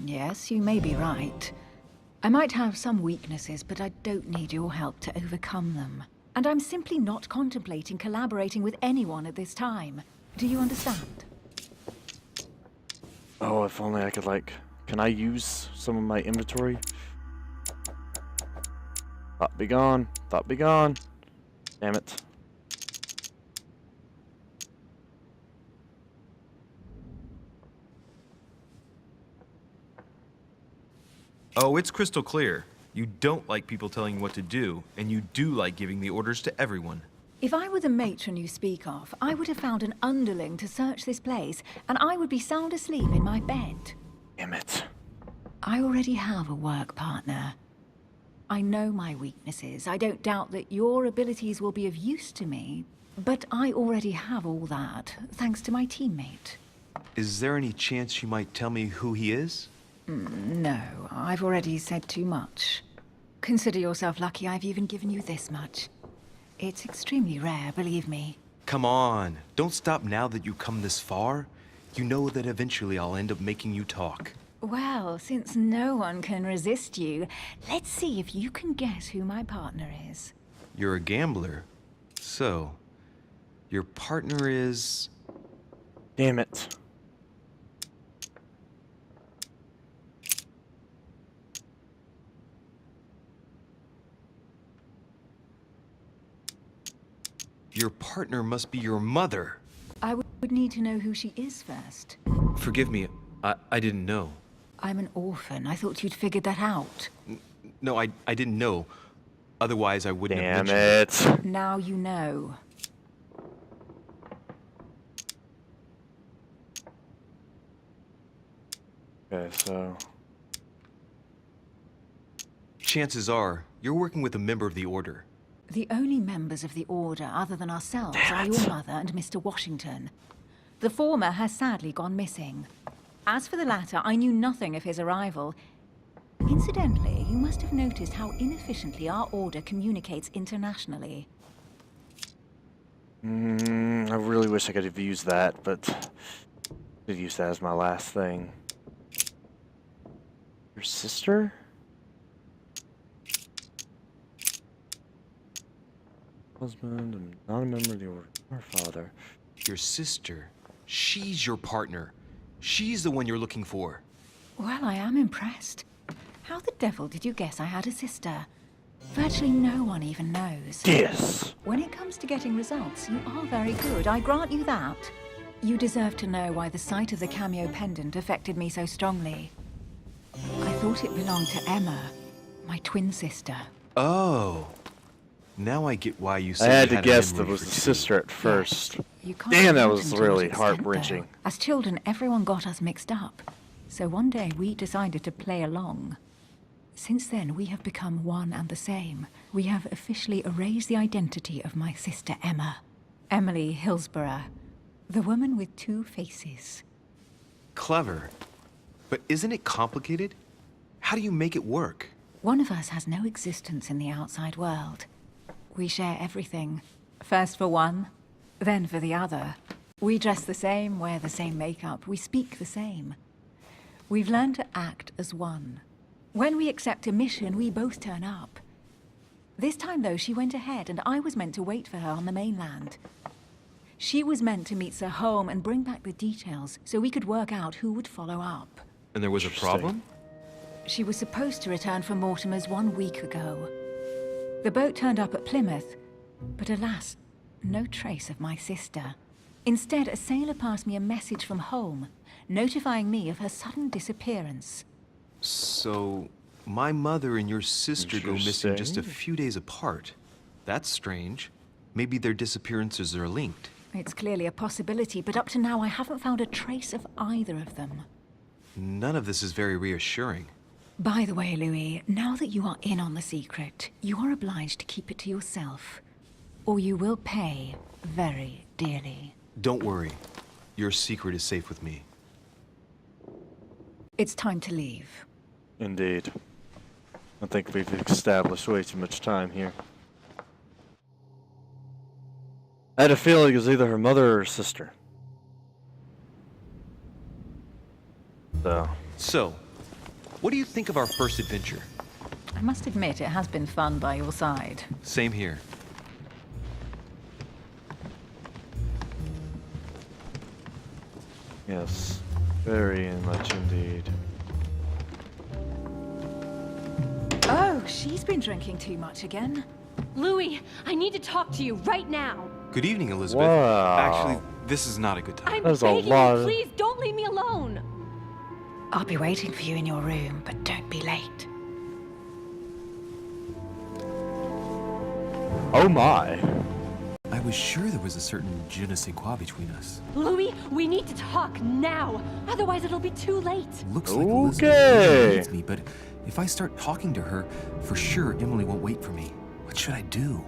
Yes, you may be right. I might have some weaknesses, but I don't need your help to overcome them. And I'm simply not contemplating collaborating with anyone at this time. Do you understand? Oh, if only I could, like... Can I use some of my inventory? Thought be gone. Thought be gone. Damn it. Oh, it's crystal clear. You don't like people telling you what to do, and you do like giving the orders to everyone. If I were the matron you speak of, I would have found an underling to search this place, and I would be sound asleep in my bed. Damn it. I already have a work partner. I know my weaknesses. I don't doubt that your abilities will be of use to me, but I already have all that, thanks to my teammate. Is there any chance you might tell me who he is? No, I've already said too much. Consider yourself lucky I've even given you this much. It's extremely rare, believe me. Come on, don't stop now that you've come this far. You know that eventually I'll end up making you talk. Well, since no one can resist you, let's see if you can guess who my partner is. You're a gambler. So, your partner is... Damn it. Your partner must be your mother. I would need to know who she is first. Forgive me, I didn't know. I'm an orphan. I thought you'd figured that out. No, I didn't know. Otherwise, I wouldn't have Damn mentioned it. Now you know. Okay, so... Chances are, you're working with a member of the Order. The only members of the Order other than ourselves are your mother and Mr. Washington. The former has sadly gone missing. As for the latter, I knew nothing of his arrival. Incidentally, you must have noticed how inefficiently our Order communicates internationally. I really wish I could have used that, but... I could use that as my last thing. Your sister? Husband, and not a member of the Order. Our father. Your sister. She's your partner. She's the one you're looking for. Well, I am impressed. How the devil did you guess I had a sister? Virtually no one even knows. Yes. When it comes to getting results, you are very good, I grant you that. You deserve to know why the sight of the cameo pendant affected me so strongly. I thought it belonged to Emma, my twin sister. Oh. Now I get why you I said had you to a guess memory that was for the two. sister at first. You can't Damn, that imagine was to really what extent, heart-wrenching. though. As children, everyone got us mixed up. So one day we decided to play along. Since then, we have become one and the same. We have officially erased the identity of my sister Emma. Emily Hillsborough. The woman with two faces. Clever. But isn't it complicated? How do you make it work? One of us has no existence in the outside world. We share everything. First for one, then for the other. We dress the same, wear the same makeup, we speak the same. We've learned to act as one. When we accept a mission, we both turn up. This time, though, she went ahead, and I was meant to wait for her on the mainland. She was meant to meet Sir Home and bring back the details so we could work out who would follow up. And there was a problem? She was supposed to return from Mortimer's 1 week ago. The boat turned up at Plymouth, but alas, no trace of my sister. Instead, a sailor passed me a message from home, notifying me of her sudden disappearance. So, my mother and your sister go missing just a Interesting. few days apart. That's strange. Maybe their disappearances are linked. It's clearly a possibility, but up to now I haven't found a trace of either of them. None of this is very reassuring. By the way, Louis, now that you are in on the secret, you are obliged to keep it to yourself, or you will pay very dearly. Don't worry. Your secret is safe with me. It's time to leave. Indeed. I think we've established way too much time here. I had a feeling it was either her mother or her sister. So, what do you think of our first adventure? I must admit, it has been fun by your side. Same here. Yes, very much indeed. Oh, she's been drinking too much again. Louis, I need to talk to you right now. Good evening, Elizabeth. Wow. Actually, this is not a good time. I'm There's a begging lot you, of- please don't leave me alone. I'll be waiting for you in your room, but don't be late. Oh my. I was sure there was a certain je ne sais quoi between us. Louis, we need to talk now. Otherwise, it'll be too late. Looks like Elizabeth Okay. really needs me, but if I start talking to her, for sure Emily won't wait for me. What should I do?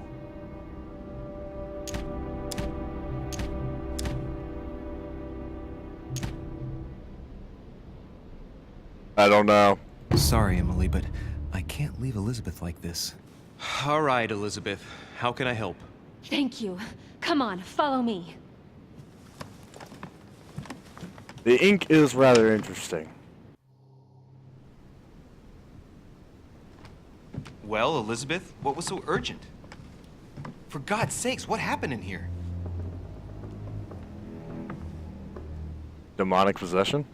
I don't know. Sorry, Emily, but I can't leave Elizabeth like this. All right, Elizabeth. How can I help? Thank you. Come on, follow me. The ink is rather interesting. Well, Elizabeth, what was so urgent? For God's sakes, what happened in here? Demonic possession?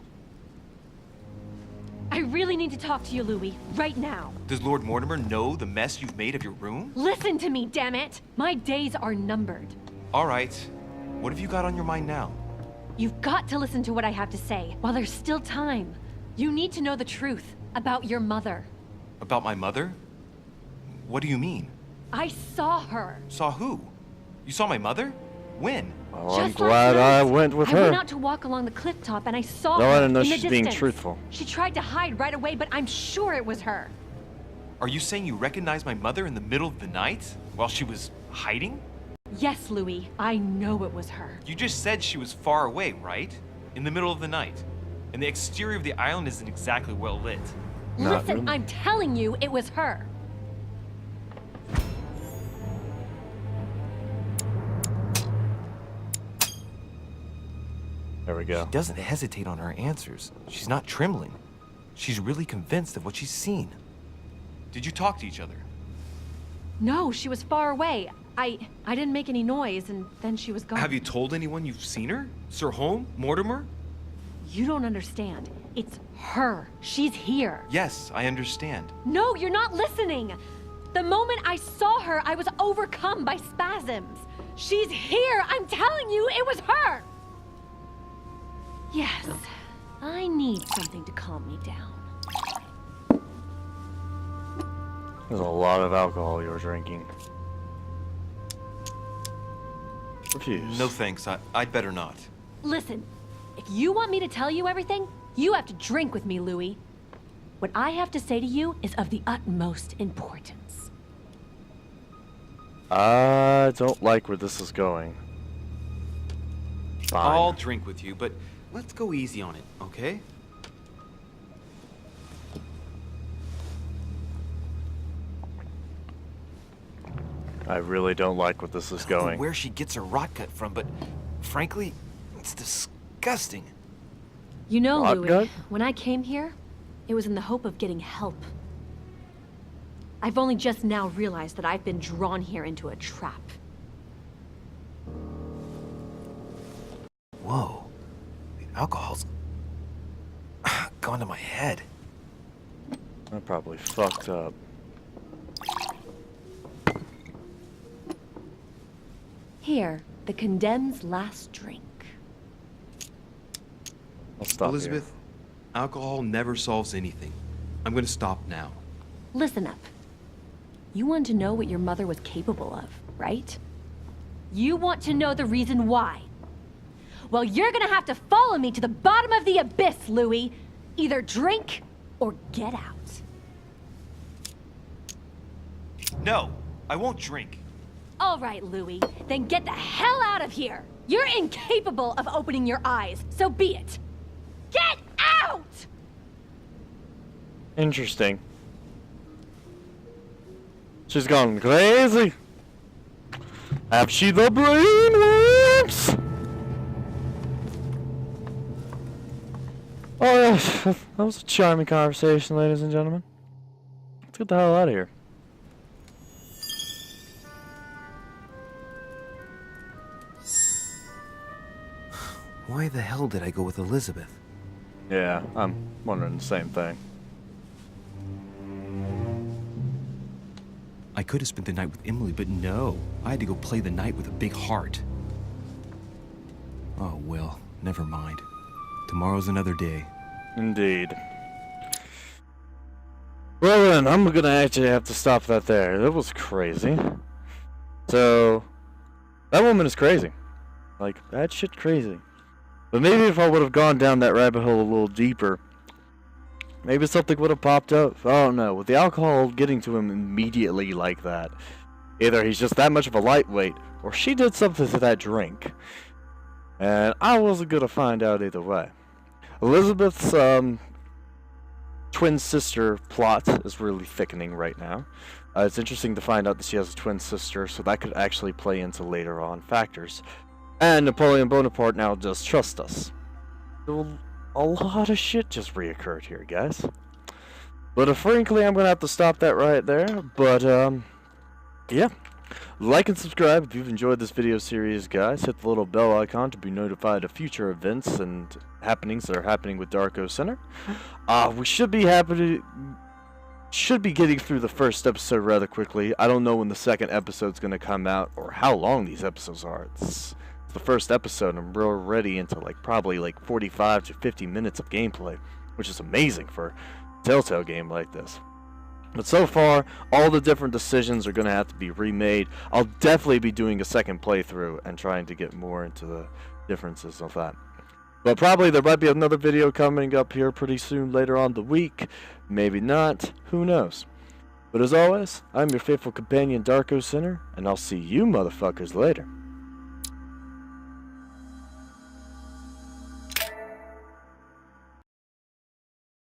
I really need to talk to you, Louis, right now. Does Lord Mortimer know the mess you've made of your room? Listen to me, damn it! My days are numbered. All right. What have you got on your mind now? You've got to listen to what I have to say while there's still time. You need to know the truth about your mother. About my mother? What do you mean? I saw her. Saw who? You saw my mother? When? Well, I'm Just glad last I night. went with I her. went out to walk along the cliff top and I saw No, her I didn't know in the she's being distance. truthful. She tried to hide right away, but I'm sure it was her. Are you saying you recognized my mother in the middle of the night while she was hiding? Yes, Louis, I know it was her. You just said she was far away, right? In the middle of the night. And the exterior of the island isn't exactly well lit. Not Listen, really. I'm telling you, it was her. There we go. She doesn't hesitate on her answers. She's not trembling. She's really convinced of what she's seen. Did you talk to each other? No, she was far away. I didn't make any noise, and then she was gone. Have you told anyone you've seen her? Sir Holm? Mortimer? You don't understand. It's her. She's here. Yes, I understand. No, you're not listening. The moment I saw her, I was overcome by spasms. She's here. I'm telling you, it was her. Yes, I need something to calm me down. There's a lot of alcohol you're drinking. Refuse. No thanks, I'd better not. Listen, if you want me to tell you everything, you have to drink with me, Louis. What I have to say to you is of the utmost importance. I don't like where this is going. Fine. I'll drink with you, but let's go easy on it, okay? I really don't like where this is I don't know going. where she gets her rot gut from, but frankly, it's disgusting. You know, Rot Louis, gut? when I came here, it was in the hope of getting help. I've only just now realized that I've been drawn here into a trap. Whoa. The alcohol's gone to my head. I probably fucked up. Here, the condemned's last drink. I'll stop Elizabeth, alcohol never solves anything. I'm gonna stop now. Listen up. You want to know what your mother was capable of, right? You want to know the reason why. Well, you're gonna have to follow me to the bottom of the abyss, Louis. Either drink or get out. No, I won't drink. All right, Louis, then get the hell out of here. You're incapable of opening your eyes, so be it. Get out! Interesting. She's gone crazy. Have she the brainworms? Oh yes, that was a charming conversation, ladies and gentlemen. Let's get the hell out of here. Why the hell did I go with Elizabeth? Yeah, I'm wondering the same thing. I could have spent the night with Emily, but no. I had to go play the night with a big heart. Oh, well, never mind. Tomorrow's another day. Indeed. Well then, I'm gonna actually have to stop that there. That was crazy. So, that woman is crazy. Like, that shit crazy. But maybe if I would have gone down that rabbit hole a little deeper, maybe something would have popped up. I don't know. With the alcohol getting to him immediately like that, either he's just that much of a lightweight, or she did something to that drink. And I wasn't gonna find out either way. Elizabeth's twin sister plot is really thickening right now. It's interesting to find out that she has a twin sister, so that could actually play into later on factors. And Napoleon Bonaparte now does trust us. So a lot of shit just reoccurred here, guys. But frankly, I'm gonna have to stop that right there. But yeah. Like and subscribe if you've enjoyed this video series, guys. Hit the little bell icon to be notified of future events and happenings that are happening with Darko Center. We should be getting through the first episode rather quickly. I don't know when the second episode's going to come out or how long these episodes are. It's the first episode and we're already into probably 45 to 50 minutes of gameplay, which is amazing for a Telltale game like this. But so far, all the different decisions are going to have to be remade. I'll definitely be doing a second playthrough and trying to get more into the differences of that. But probably there might be another video coming up here pretty soon later on the week. Maybe not. Who knows? But as always, I'm your faithful companion Darko Center, and I'll see you motherfuckers later.